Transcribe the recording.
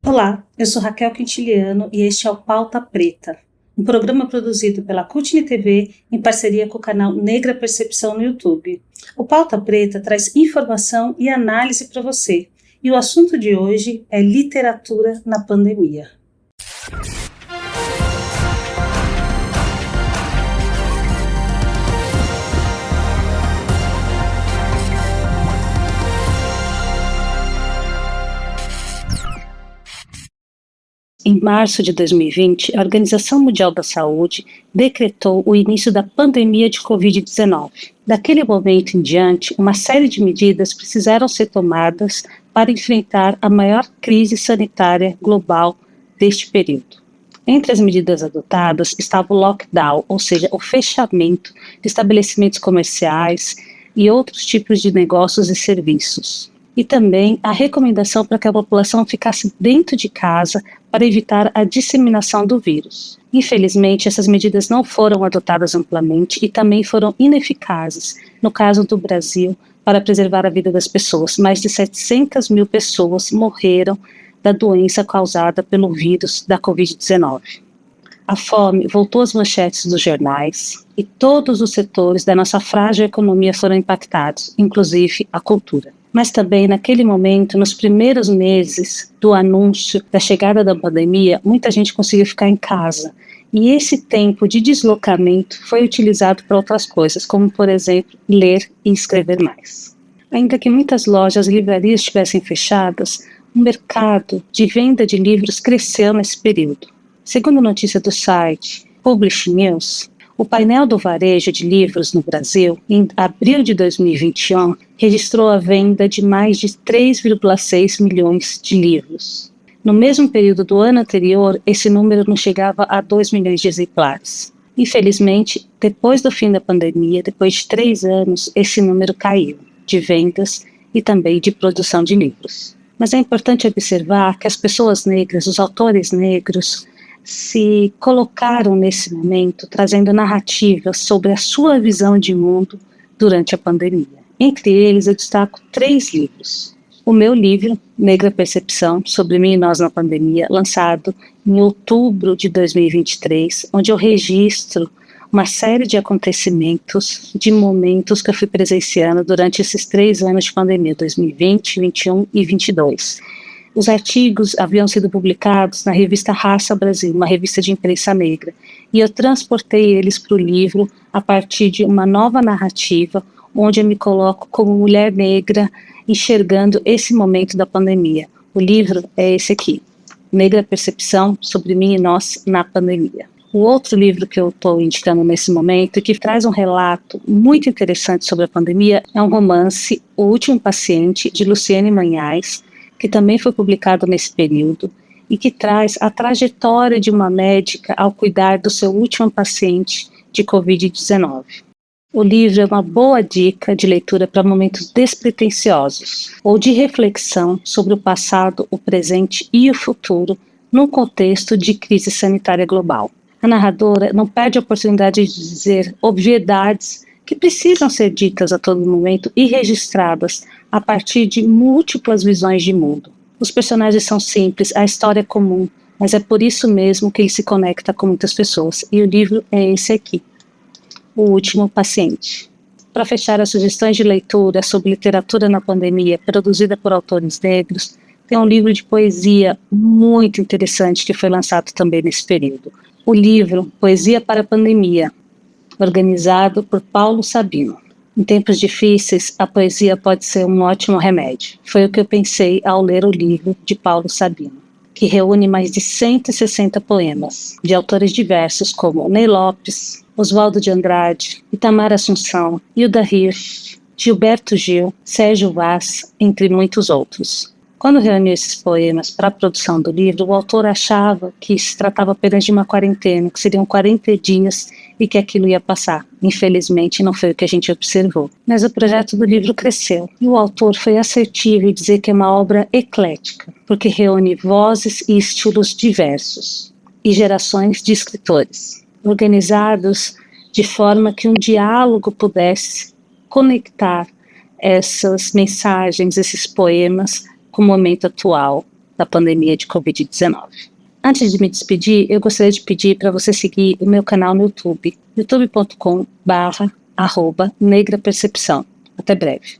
Olá, eu sou Raquel Quintiliano e este é o Pauta Preta, um programa produzido pela Cutne TV em parceria com o canal Negra Percepção no YouTube. O Pauta Preta traz informação e análise para você, e o assunto de hoje é literatura na pandemia. Em março de 2020, a Organização Mundial da Saúde decretou o início da pandemia de Covid-19. Daquele momento em diante, uma série de medidas precisaram ser tomadas para enfrentar a maior crise sanitária global deste período. Entre as medidas adotadas estava o lockdown, ou seja, o fechamento de estabelecimentos comerciais e outros tipos de negócios e serviços. E também a recomendação para que a população ficasse dentro de casa para evitar a disseminação do vírus. Infelizmente, essas medidas não foram adotadas amplamente e também foram ineficazes, no caso do Brasil, para preservar a vida das pessoas. Mais de 700 mil pessoas morreram da doença causada pelo vírus da Covid-19. A fome voltou às manchetes dos jornais e todos os setores da nossa frágil economia foram impactados, inclusive a cultura. Mas também, naquele momento, nos primeiros meses do anúncio da chegada da pandemia, muita gente conseguiu ficar em casa. E esse tempo de deslocamento foi utilizado para outras coisas, como, por exemplo, ler e escrever mais. Ainda que muitas lojas e livrarias estivessem fechadas, o mercado de venda de livros cresceu nesse período. Segundo notícia do site Publish News, o painel do varejo de livros no Brasil, em abril de 2021, registrou a venda de mais de 3,6 milhões de livros. No mesmo período do ano anterior, esse número não chegava a 2 milhões de exemplares. Infelizmente, depois do fim da pandemia, depois de 3 anos, esse número caiu, de vendas e também de produção de livros. Mas é importante observar que as pessoas negras, os autores negros, se colocaram nesse momento trazendo narrativas sobre a sua visão de mundo durante a pandemia. Entre eles, eu destaco 3 livros. O meu livro, Negra Percepção, sobre mim e nós na pandemia, lançado em outubro de 2023, onde eu registro uma série de acontecimentos, de momentos que eu fui presenciando durante esses 3 anos de pandemia, 2020, 2021 e 2022. Os artigos haviam sido publicados na revista Raça Brasil, uma revista de imprensa negra, e eu transportei eles para o livro a partir de uma nova narrativa, onde eu me coloco como mulher negra, enxergando esse momento da pandemia. O livro é esse aqui, Negra Percepção, sobre mim e nós na pandemia. O outro livro que eu estou indicando nesse momento, que traz um relato muito interessante sobre a pandemia, é um romance, O Último Paciente, de Luciene Manhães, que também foi publicado nesse período, e que traz a trajetória de uma médica ao cuidar do seu último paciente de Covid-19. O livro é uma boa dica de leitura para momentos despretensiosos, ou de reflexão sobre o passado, o presente e o futuro, num contexto de crise sanitária global. A narradora não perde a oportunidade de dizer obviedades que precisam ser ditas a todo momento e registradas a partir de múltiplas visões de mundo. Os personagens são simples, a história é comum, mas é por isso mesmo que ele se conecta com muitas pessoas. E o livro é esse aqui, O Último Paciente. Para fechar as sugestões de leitura sobre literatura na pandemia, produzida por autores negros, tem um livro de poesia muito interessante que foi lançado também nesse período. O livro Poesia para a Pandemia, organizado por Paulo Sabino. Em tempos difíceis, a poesia pode ser um ótimo remédio. Foi o que eu pensei ao ler o livro de Paulo Sabino, que reúne mais de 160 poemas, de autores diversos como Ney Lopes, Oswaldo de Andrade, Itamar Assunção, Hilda Hirsch, Gilberto Gil, Sérgio Vaz, entre muitos outros. Quando reuniu esses poemas para a produção do livro, o autor achava que se tratava apenas de uma quarentena, que seriam 40 dias e que aquilo ia passar. Infelizmente, não foi o que a gente observou. Mas o projeto do livro cresceu, e o autor foi assertivo em dizer que é uma obra eclética, porque reúne vozes e estilos diversos, e gerações de escritores, organizados de forma que um diálogo pudesse conectar essas mensagens, esses poemas, com o momento atual da pandemia de Covid-19. Antes de me despedir, eu gostaria de pedir para você seguir o meu canal no YouTube, youtube.com/negrapercepção. Até breve.